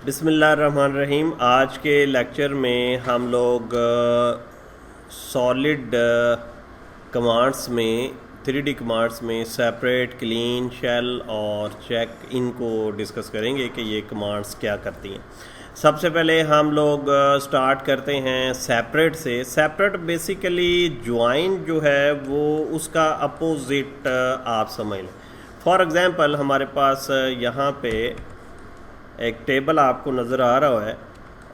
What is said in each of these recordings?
बिस्मिल्लाहिर्रहमानिर्रहीम। आज के लेक्चर में हम लोग सॉलिड कमांड्स में 3D कमांड्स में सेपरेट, क्लीन, शेल और चेक इनको डिस्कस करेंगे कि ये कमांड्स क्या करती हैं। सबसे पहले हम लोग स्टार्ट करते हैं सेपरेट से। सेपरेट बेसिकली ज्वाइन जो है वो उसका अपोजिट आप समझ लें। फॉर एग्ज़ाम्पल हमारे पास यहाँ पे एक टेबल आपको नज़र आ रहा है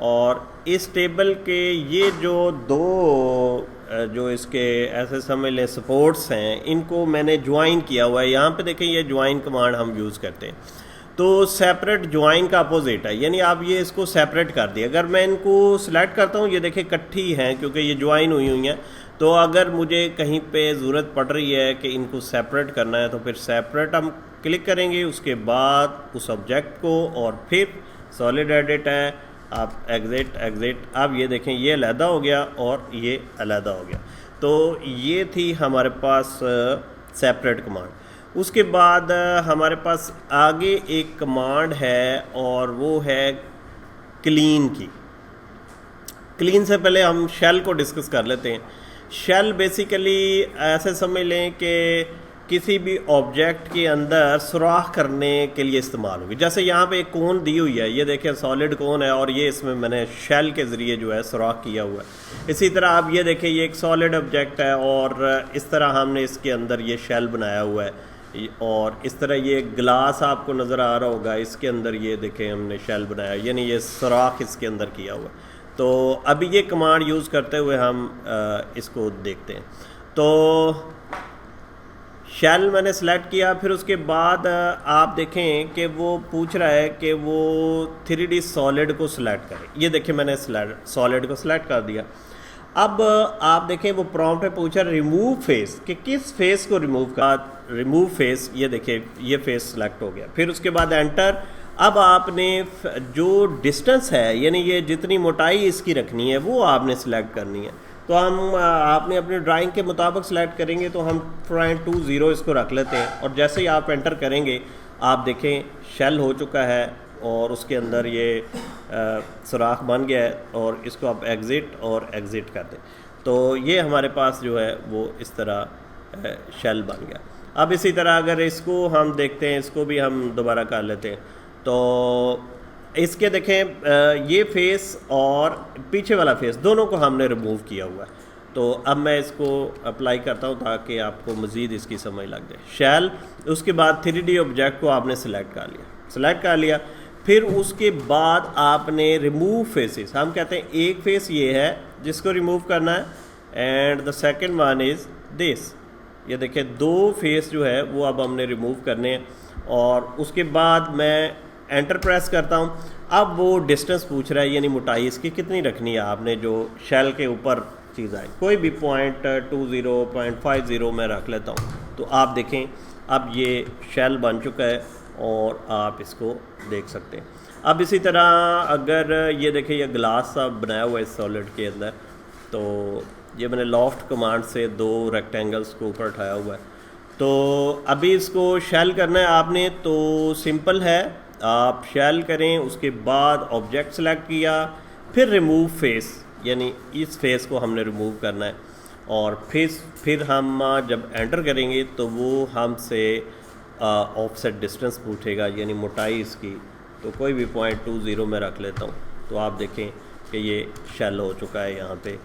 और इस टेबल के ये जो दो जो इसके ऐसे समझ लें सपोर्ट्स हैं, इनको मैंने ज्वाइन किया हुआ है। यहाँ पे देखें, ये ज्वाइन कमांड हम यूज़ करते हैं। तो सेपरेट ज्वाइन का अपोजिट है, यानी आप ये इसको सेपरेट कर दिए। अगर मैं इनको सिलेक्ट करता हूँ, ये देखें इकट्ठी हैं क्योंकि ये ज्वाइन हुई हुई हैं। तो अगर मुझे कहीं पे ज़रूरत पड़ रही है कि इनको सेपरेट करना है तो फिर सेपरेट हम क्लिक करेंगे, उसके बाद उस ऑब्जेक्ट को, और फिर सॉलिड एडिट है, आप एग्जिट। अब ये देखें, ये अलहदा हो गया और ये अलहदा हो गया। तो ये थी हमारे पास सेपरेट कमांड। उसके बाद हमारे पास आगे एक कमांड है और वो है क्लीन की। क्लीन से पहले हम शेल को डिस्कस कर लेते हैं। शेल बेसिकली ऐसे समझ लें कि किसी भी ऑब्जेक्ट के अंदर सुराख करने के लिए इस्तेमाल होगी। जैसे यहाँ पे एक कोन दी हुई है, ये देखें सॉलिड कोन है और ये इसमें मैंने शेल के ज़रिए जो है सुराख किया हुआ है। इसी तरह आप ये देखें, ये एक सॉलिड ऑब्जेक्ट है और इस तरह हमने इसके अंदर ये शेल बनाया हुआ है। और इस तरह ये ग्लास आपको नज़र आ रहा होगा, इसके अंदर ये देखें हमने शेल बनाया, यानी ये सुराख इसके अंदर किया हुआ है। तो अभी ये कमांड यूज़ करते हुए हम इसको देखते हैं। तो शेल मैंने सेलेक्ट किया, फिर उसके बाद आप देखें कि वो पूछ रहा है कि वो 3D सॉलिड को सिलेक्ट करें। ये देखें मैंने सॉलिड को सिलेक्ट कर दिया। अब आप देखें वो प्रॉम्प्ट में पूछा रिमूव फेस, कि किस फेस को रिमूव कर। रिमूव फेस, ये देखें ये फेस सिलेक्ट हो गया। फिर उसके बाद एंटर। अब आपने जो डिस्टेंस है, यानी ये जितनी मोटाई इसकी रखनी है वो आपने सिलेक्ट करनी है। तो हम आपने अपनी ड्राइंग के मुताबिक सेलेक्ट करेंगे। तो हम 0.20 इसको रख लेते हैं और जैसे ही आप एंटर करेंगे आप देखें शेल हो चुका है और उसके अंदर ये सुराख बन गया है और इसको आप एग्ज़िट और एग्ज़िट कर दें। तो ये हमारे पास जो है वो इस तरह शेल बन गया। अब इसी तरह अगर इसको हम देखते हैं, इसको भी हम दोबारा कर लेते हैं। तो इसके देखें ये फेस और पीछे वाला फेस दोनों को हमने रिमूव किया हुआ है। तो अब मैं इसको अप्लाई करता हूँ ताकि आपको मज़ीद इसकी समझ लग जाए। शेल, उसके बाद 3D ऑब्जेक्ट को आपने सेलेक्ट कर लिया। फिर उसके बाद आपने रिमूव फेसेस, हम कहते हैं एक फेस ये है जिसको रिमूव करना है, and the second one is this. ये देखें दो फेस जो है वो अब हमने रिमूव करने हैं। और उसके बाद मैं एंटर प्रेस करता हूँ। अब वो डिस्टेंस पूछ रहा है, यानी मोटाई इसकी कितनी रखनी है आपने, जो शेल के ऊपर चीज़ आए। कोई भी 0.20, 0.50 मैं रख लेता हूँ। तो आप देखें अब ये शेल बन चुका है और आप इसको देख सकते हैं। अब इसी तरह अगर ये देखें, ये ग्लास सा बनाया हुआ है इस सॉलिड के अंदर। तो ये मैंने लॉफ्ट कमांड से दो रेक्टेंगल्स को ऊपर उठाया हुआ है। तो अभी इसको शेल करना है आपने, तो सिंपल है, आप शेल करें। उसके बाद ऑब्जेक्ट सेलेक्ट किया, फिर रिमूव फेस, यानी इस फेस को हमने रिमूव करना है। और फिर हम जब एंटर करेंगे तो वो हमसे ऑफसेट डिस्टेंस पूछेगा, यानी मोटाई इसकी। तो कोई भी 0.20 में रख लेता हूँ। तो आप देखें कि ये शेल हो चुका है, यहाँ पे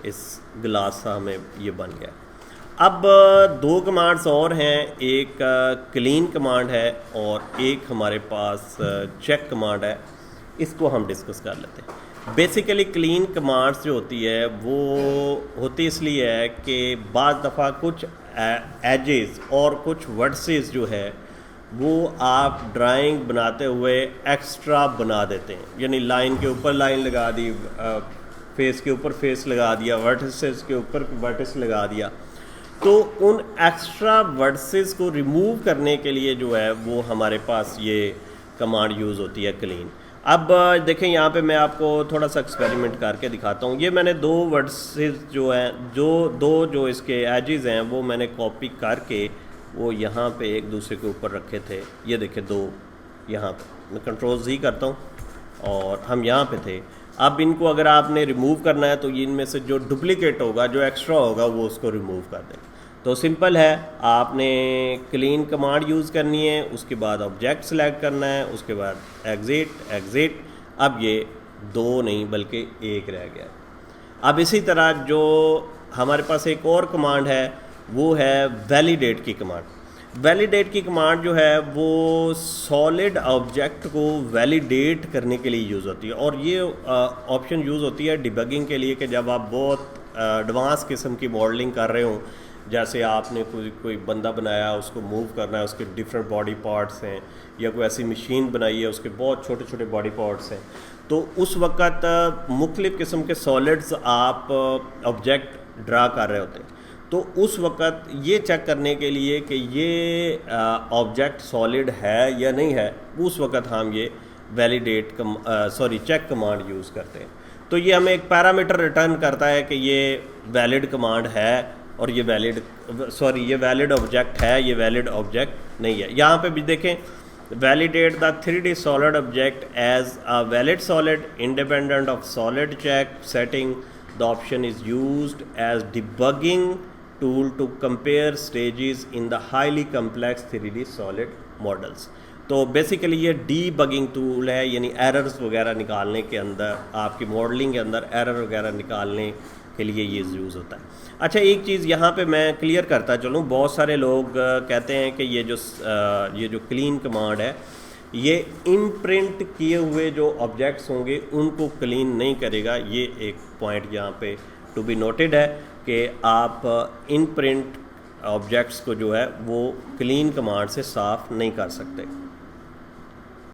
इस ग्लास सा हमें ये बन गया। अब दो कमांड्स और हैं, एक क्लीन कमांड है और एक हमारे पास चेक कमांड है। इसको हम डिस्कस कर लेते हैं। बेसिकली क्लीन कमांड्स जो होती है वो होती इसलिए है कि बाज़ दफ़ा कुछ एजेस और कुछ वर्ड्सेस जो है वो आप ड्राइंग बनाते हुए एक्स्ट्रा बना देते हैं, यानी लाइन के ऊपर लाइन लगा दी, फेस के ऊपर फेस लगा दिया, वर्टिसेस के ऊपर वर्टिस लगा दिया। तो उन एक्स्ट्रा वर्ड्सेस को रिमूव करने के लिए जो है वो हमारे पास ये कमांड यूज़ होती है क्लीन। अब देखें यहाँ पे मैं आपको थोड़ा सा एक्सपेरिमेंट करके दिखाता हूँ। ये मैंने दो वर्ड्सेस जो हैं, जो इसके एजेस हैं वो मैंने कॉपी करके वो यहाँ पे एक दूसरे के ऊपर रखे थे। ये देखें दो यहाँ पे मैं कंट्रोल Z करता हूँ और हम यहाँ पे थे। अब इनको अगर आपने रिमूव करना है तो इनमें से जो डुप्लीकेट होगा, जो एक्स्ट्रा होगा, वो उसको रिमूव कर दें। तो सिंपल है, आपने क्लीन कमांड यूज़ करनी है, उसके बाद ऑब्जेक्ट सेलेक्ट करना है, उसके बाद एग्जिट। अब ये 2 नहीं बल्कि 1 रह गया। अब इसी तरह जो हमारे पास एक और कमांड है वो है वैलिडेट की कमांड। वैलिडेट की कमांड जो है वो सॉलिड ऑब्जेक्ट को वैलिडेट करने के लिए यूज़ होती है, और ये ऑप्शन यूज़ होती है डिबगिंग के लिए कि जब आप बहुत एडवांस किस्म की मॉडलिंग कर रहे हो, जैसे आपने कोई बंदा बनाया, उसको मूव करना है, उसके डिफरेंट बॉडी पार्ट्स हैं, या कोई ऐसी मशीन बनाई है उसके बहुत छोटे छोटे बॉडी पार्ट्स हैं, तो उस वक़्त मुख्तलिफ़ किस्म के सॉलिड्स आप ऑब्जेक्ट ड्रा कर रहे होते हैं। तो उस वक़्त ये चेक करने के लिए कि ये ऑब्जेक्ट सॉलिड है या नहीं है, उस वक़्त हम ये वैलिडेट चेक कमांड यूज़ करते हैं। तो ये हमें एक पैरामीटर रिटर्न करता है कि ये वैलिड कमांड है और ये वैलिड ऑब्जेक्ट है, ये वैलिड ऑब्जेक्ट नहीं है। यहाँ पे भी देखें, validate the 3D solid object as a valid solid independent of solid check setting. The option is used as debugging tool to compare stages in the highly complex 3D solid models. तो basically ये debugging tool है, यानी errors वगैरह निकालने के अंदर, आपकी modelling के अंदर एरर वगैरह निकालने के लिए ये यूज़ होता है। अच्छा, एक चीज़ यहाँ पे मैं क्लियर करता चलूँ, बहुत सारे लोग कहते हैं कि ये जो क्लीन कमांड है ये इम्प्रिंट किए हुए जो ऑब्जेक्ट्स होंगे उनको क्लीन नहीं करेगा। ये एक पॉइंट यहाँ पे टू बी नोटेड है कि आप इम्प्रिंट ऑब्जेक्ट्स को जो है वो क्लीन कमांड से साफ़ नहीं कर सकते।